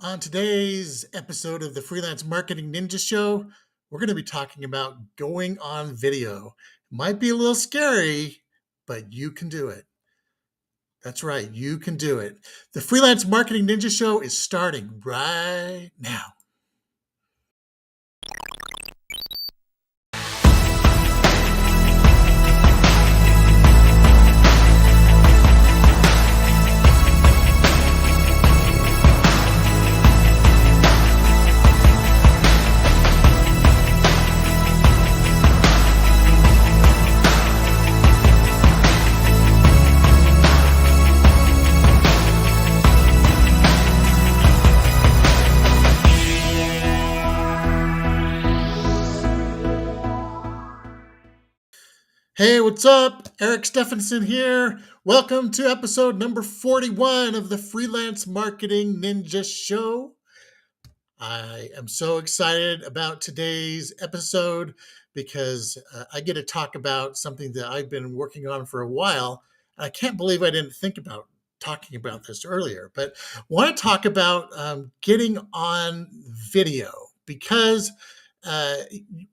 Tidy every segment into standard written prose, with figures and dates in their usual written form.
On today's episode of the Freelance Marketing Ninja Show, we're going to be talking about going on video. It might be a little scary, but you can do it. That's right, you can do it. The Freelance Marketing Ninja Show is starting right now. Hey, what's up? Eric Stephenson here. Welcome to episode number 41 of the Freelance Marketing Ninja Show. I am so excited about today's episode because I get to talk about something that I've been working on for a while. I can't believe I didn't think about talking about this earlier, but I want to talk about getting on video because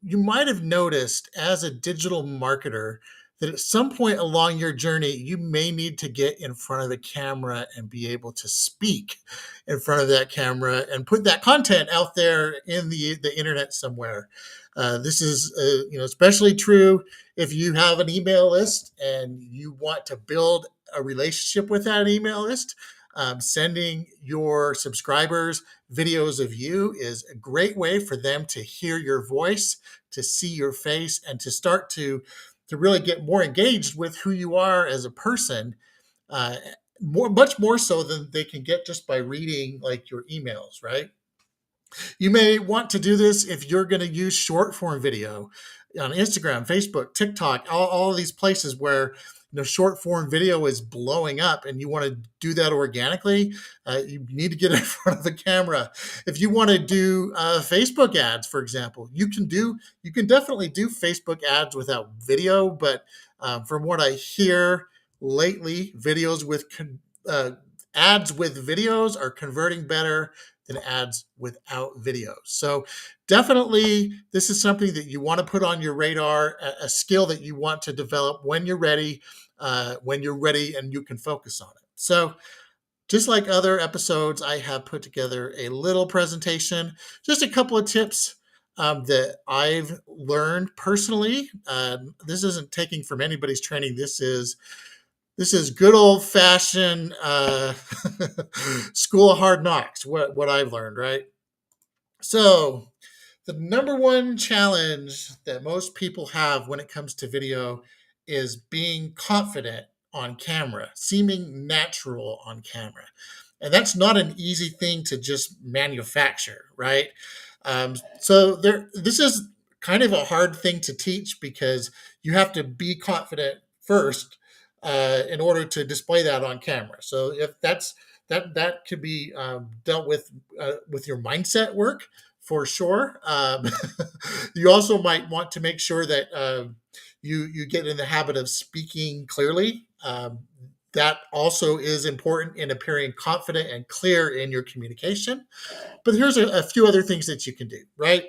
you might have noticed as a digital marketer that at some point along your journey, you may need to get in front of the camera and be able to speak in front of that camera and put that content out there in the internet somewhere. This is especially true if you have an email list and you want to build a relationship with that email list. Sending your subscribers videos of you is a great way for them to hear your voice, to see your face, and to start to really get more engaged with who you are as a person. Much more so than they can get just by reading like your emails, right? You may want to do this if you're going to use short form video on Instagram, Facebook, TikTok, all of these places where short form video is blowing up and you want to do that organically. You need to get in front of the camera. If you want to do Facebook ads, for example, you can definitely do Facebook ads without video, but from what I hear lately, ads with videos are converting better than ads without videos. So definitely this is something that you want to put on your radar, a skill that you want to develop when you're ready and you can focus on it. So just like other episodes, I have put together a little presentation, just a couple of tips that I've learned personally. This isn't taking from anybody's training. This is good old fashioned school of hard knocks, what I've learned, right? So the number one challenge that most people have when it comes to video is being confident on camera, seeming natural on camera. And that's not an easy thing to just manufacture, right? This is kind of a hard thing to teach because you have to be confident first in order to display that on camera. So if that could be dealt with your mindset work for sure. You also might want to make sure that you get in the habit of speaking clearly. That also is important in appearing confident and clear in your communication. But here's a few other things that you can do, right?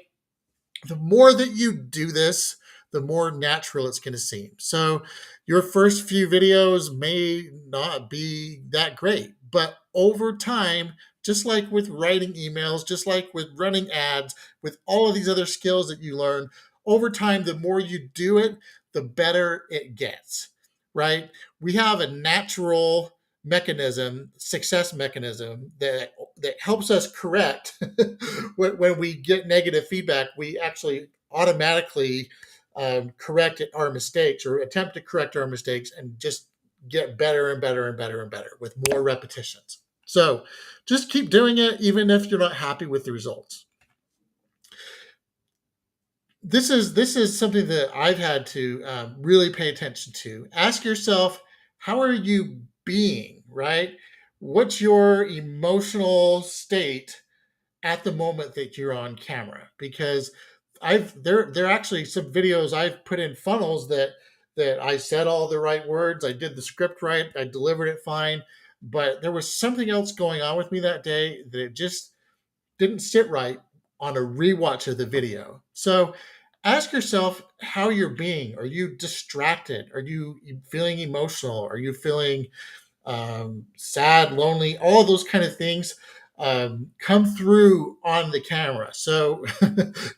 The more that you do this, the more natural it's going to seem. So your first few videos may not be that great, but over time, just like with writing emails, just like with running ads, with all of these other skills that you learn, over time, the more you do it, the better it gets, right? We have a natural success mechanism that helps us correct when we get negative feedback. We actually automatically correct our mistakes or attempt to correct our mistakes and just get better and better and better and better with more repetitions. So just keep doing it, even if you're not happy with the results. This is something that I've had to really pay attention to. Ask yourself, how are you being, right? What's your emotional state at the moment that you're on camera? Because there are actually some videos I've put in funnels that I said all the right words, I did the script right, I delivered it fine, but there was something else going on with me that day that it just didn't sit right on a rewatch of the video. So ask yourself how you're being. Are you distracted? Are you feeling emotional? Are you feeling sad, lonely? All of those kind of things come through on the camera. So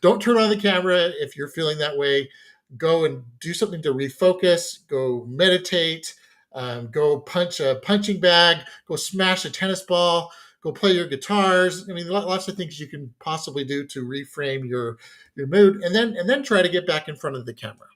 don't turn on the camera if you're feeling that way. Go and do something to refocus. Go meditate. Go punch a punching bag. Go smash a tennis ball. Go play your guitars. I mean, lots of things you can possibly do to reframe your mood, and then try to get back in front of the camera.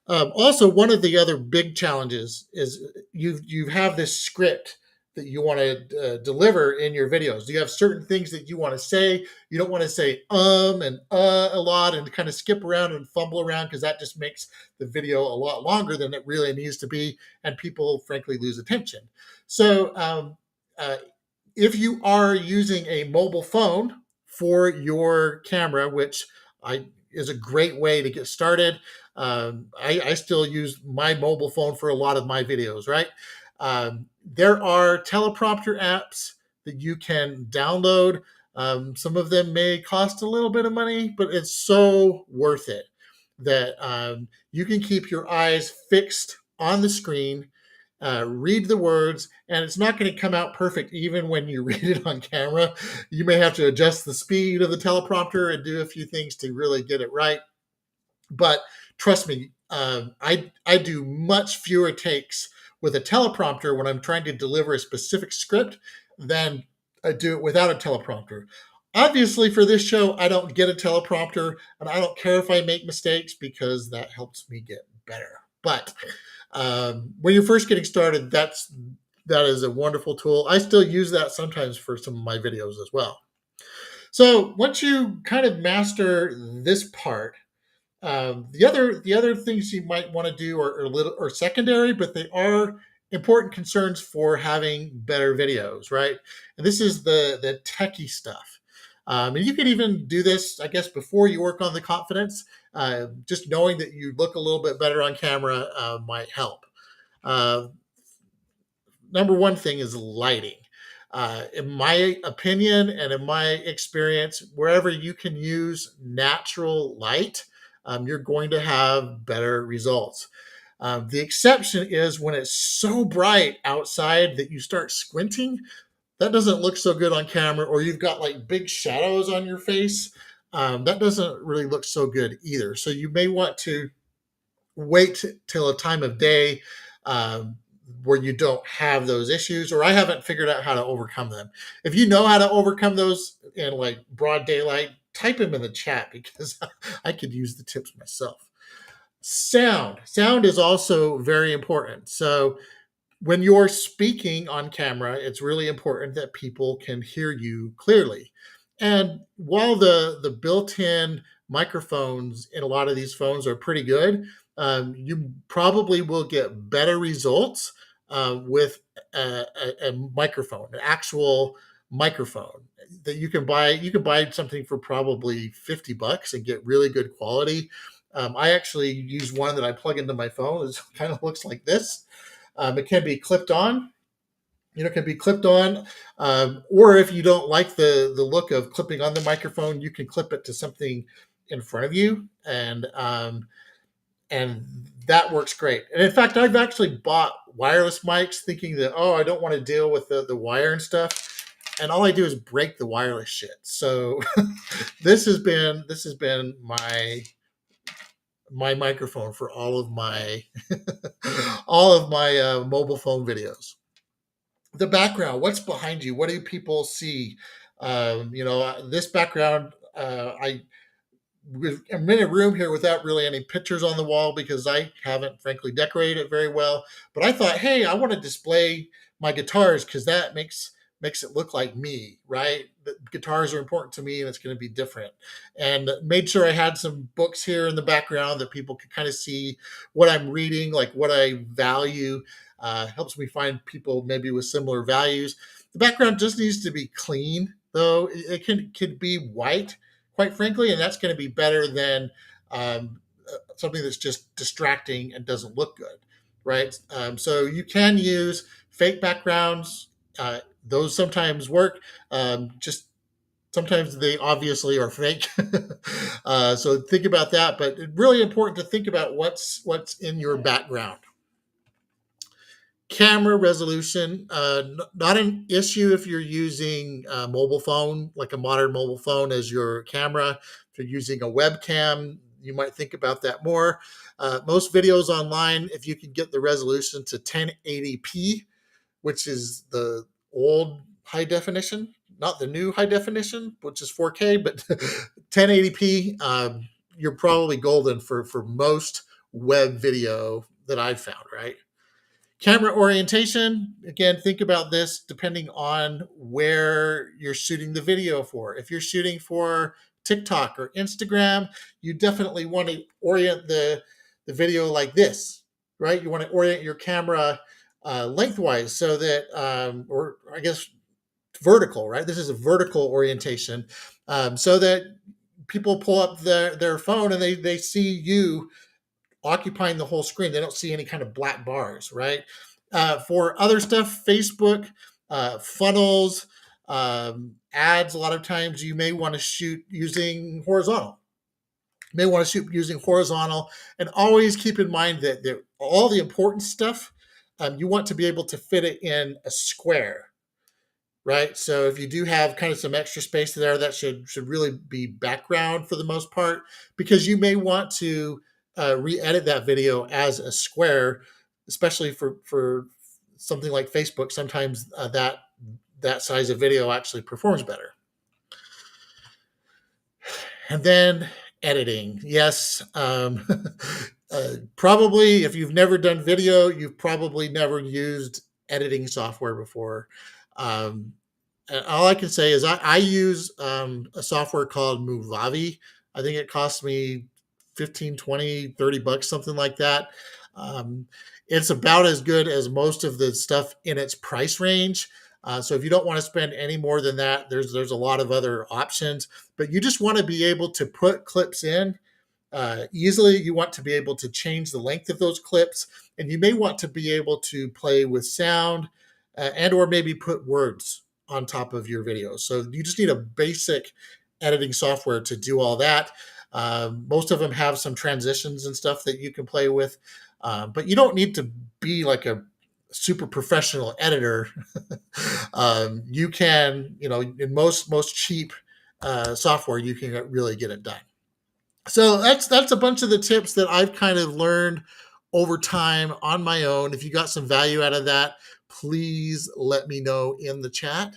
Also, one of the other big challenges is you have this script that you want to deliver in your videos. You have certain things that you want to say. You don't want to say and a lot and kind of skip around and fumble around, because that just makes the video a lot longer than it really needs to be, and people frankly lose attention. So uh, if you are using a mobile phone for your camera, which is a great way to get started. I still use my mobile phone for a lot of my videos, right? There are teleprompter apps that you can download. Some of them may cost a little bit of money, but it's so worth it that you can keep your eyes fixed on the screen, read the words, and it's not going to come out perfect even when you read it on camera. You may have to adjust the speed of the teleprompter and do a few things to really get it right. But trust me, I do much fewer takes with a teleprompter when I'm trying to deliver a specific script than I do it without a teleprompter. Obviously, for this show, I don't get a teleprompter, and I don't care if I make mistakes because that helps me get better. But when you're first getting started, that is a wonderful tool. I still use that sometimes for some of my videos as well. So once you kind of master this part, the other things you might want to do are little or secondary, but they are important concerns for having better videos, right? And this is the techie stuff. And you can even do this, I guess, before you work on the confidence. Just knowing that you look a little bit better on camera might help. Uh, Number one thing is lighting. In my opinion and in my experience, wherever you can use natural light, you're going to have better results. The exception is when it's so bright outside that you start squinting. That doesn't look so good on camera, or you've got like big shadows on your face. That doesn't really look so good either. So you may want to wait till a time of day where you don't have those issues, or I haven't figured out how to overcome them. If you know how to overcome those in like broad daylight, type them in the chat because I could use the tips myself. Sound is also very important. So when you're speaking on camera, it's really important that people can hear you clearly. And while the built-in microphones in a lot of these phones are pretty good, you probably will get better results with a microphone, an actual microphone that you can buy. You can buy something for probably $50 and get really good quality. I actually use one that I plug into my phone. It kind of looks like this. It can be clipped on. It can be clipped on, or if you don't like the look of clipping on the microphone, you can clip it to something in front of you, and that works great. And in fact, I've actually bought wireless mics thinking that, I don't want to deal with the wire and stuff. And all I do is break the wireless shit. So this has been my microphone for all of my mobile phone videos. The background, what's behind you? What do people see? This background, I'm in a room here without really any pictures on the wall because I haven't, frankly, decorated it very well. But I thought, hey, I want to display my guitars because that makes it look like me, right? The guitars are important to me, and it's going to be different. And made sure I had some books here in the background that people could kind of see what I'm reading, like what I value. Helps me find people maybe with similar values. The background just needs to be clean, though. It can be white, quite frankly, and that's going to be better than something that's just distracting and doesn't look good, right? So you can use fake backgrounds. Those sometimes work. Just sometimes they obviously are fake. So think about that. But it's really important to think about what's in your background. Camera resolution, not an issue if you're using a mobile phone, like a modern mobile phone as your camera. If you're using a webcam, you might think about that more. Most videos online, if you can get the resolution to 1080p, which is the old high definition, not the new high definition, which is 4K, but 1080p, you're probably golden for most web video that I've found, right? Camera orientation, again, think about this depending on where you're shooting the video for. If you're shooting for TikTok or Instagram, you definitely want to orient the video like this, right? You want to orient your camera lengthwise so that, or I guess vertical, right? This is a vertical orientation, so that people pull up their phone and they see you occupying the whole screen. They don't see any kind of black bars, right? For other stuff, Facebook, funnels, ads, a lot of times you may want to shoot using horizontal. You may want to shoot using horizontal, and always keep in mind that all the important stuff, you want to be able to fit it in a square, right? So if you do have kind of some extra space there, that should really be background for the most part, because you may want to re-edit that video as a square, especially for something like Facebook. Sometimes that size of video actually performs better. And then editing. Yes, probably if you've never done video, you've probably never used editing software before. And all I can say is I use a software called Movavi. I think it costs me 15, 20, 30 bucks, something like that. Um, it's about as good as most of the stuff in its price range. So if you don't want to spend any more than that, there's a lot of other options, but you just want to be able to put clips in easily. You want to be able to change the length of those clips, and you may want to be able to play with sound, and or maybe put words on top of your videos. So you just need a basic editing software to do all that. Most of them have some transitions and stuff that you can play with, but you don't need to be like a super professional editor. You can, in most cheap software, you can really get it done. So that's a bunch of the tips that I've kind of learned over time on my own. If you got some value out of that, please let me know in the chat.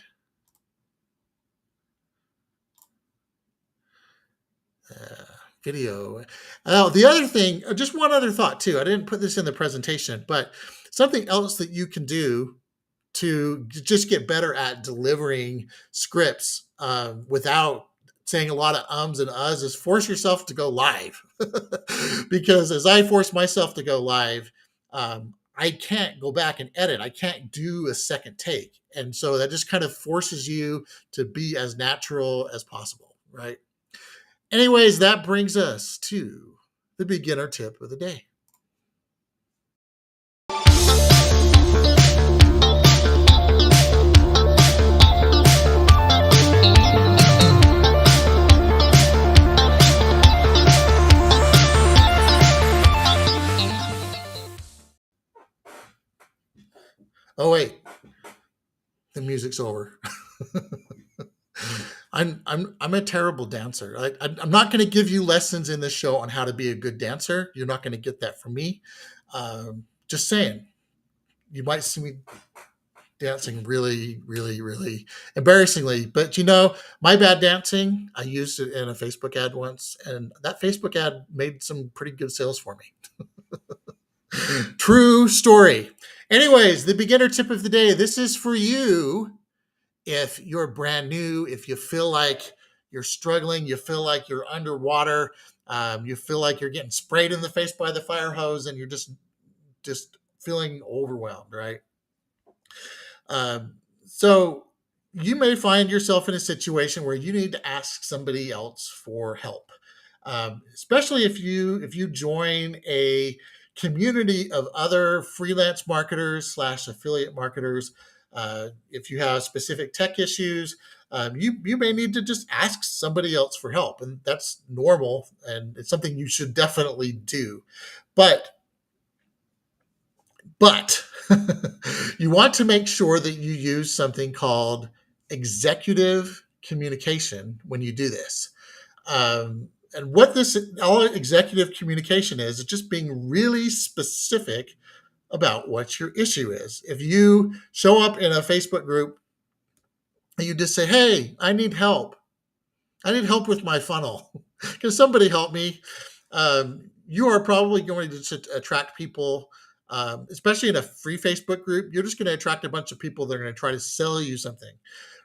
Video. The other thing, just one other thought too. I didn't put this in the presentation, but something else that you can do to just get better at delivering scripts without saying a lot of ums and uhs is force yourself to go live. Because as I force myself to go live, I can't go back and edit. I can't do a second take. And so that just kind of forces you to be as natural as possible, right? Anyways, that brings us to the beginner tip of the day. Oh wait, the music's over. I'm a terrible dancer. I'm not going to give you lessons in this show on how to be a good dancer. You're not going to get that from me. Just saying, you might see me dancing really, really, really embarrassingly. But my bad dancing, I used it in a Facebook ad once, and that Facebook ad made some pretty good sales for me. True story. Anyways, the beginner tip of the day. This is for you if you're brand new, if you feel like you're struggling, you feel like you're underwater, you feel like you're getting sprayed in the face by the fire hose, and you're just feeling overwhelmed, right? So you may find yourself in a situation where you need to ask somebody else for help, especially if you join a community of other freelance marketers / affiliate marketers. If you have specific tech issues, you may need to just ask somebody else for help, and that's normal, and it's something you should definitely do. But but you want to make sure that you use something called executive communication when you do this. And what this all executive communication is just being really specific about what your issue is. If you show up in a Facebook group and you just say, "Hey, I need help. I need help with my funnel. Can somebody help me?" You are probably going to attract people, especially in a free Facebook group. You're just going to attract a bunch of people that are going to try to sell you something,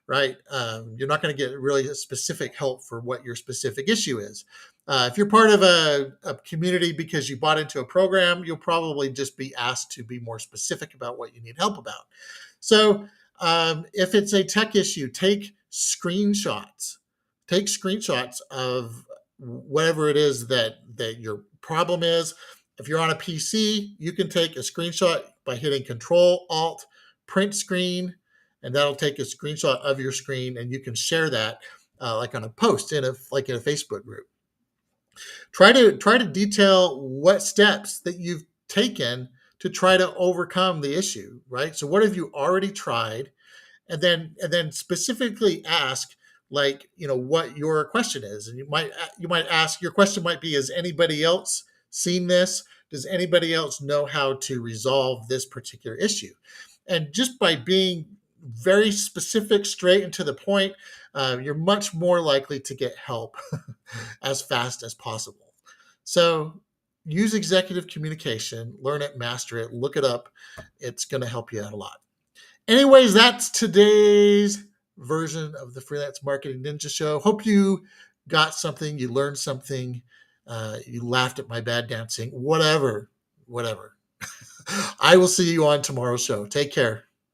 right? You're not going to get really specific help for what your specific issue is. If you're part of a community because you bought into a program, you'll probably just be asked to be more specific about what you need help about. So if it's a tech issue, take screenshots. Take screenshots of whatever it is that your problem is. If you're on a PC, you can take a screenshot by hitting Control Alt Print Screen, and that'll take a screenshot of your screen, and you can share that like on a post in a Facebook group. Try to detail what steps that you've taken to try to overcome the issue, right? So what have you already tried? And then specifically ask, like, what your question is. And you might ask, your question might be, has anybody else seen this? Does anybody else know how to resolve this particular issue? And just by being very specific, straight and to the point, you're much more likely to get help as fast as possible. So use executive communication, learn it, master it, look it up. It's going to help you out a lot. Anyways, that's today's version of the Freelance Marketing Ninja Show. Hope you got something, you learned something, you laughed at my bad dancing, whatever. I will see you on tomorrow's show. Take care.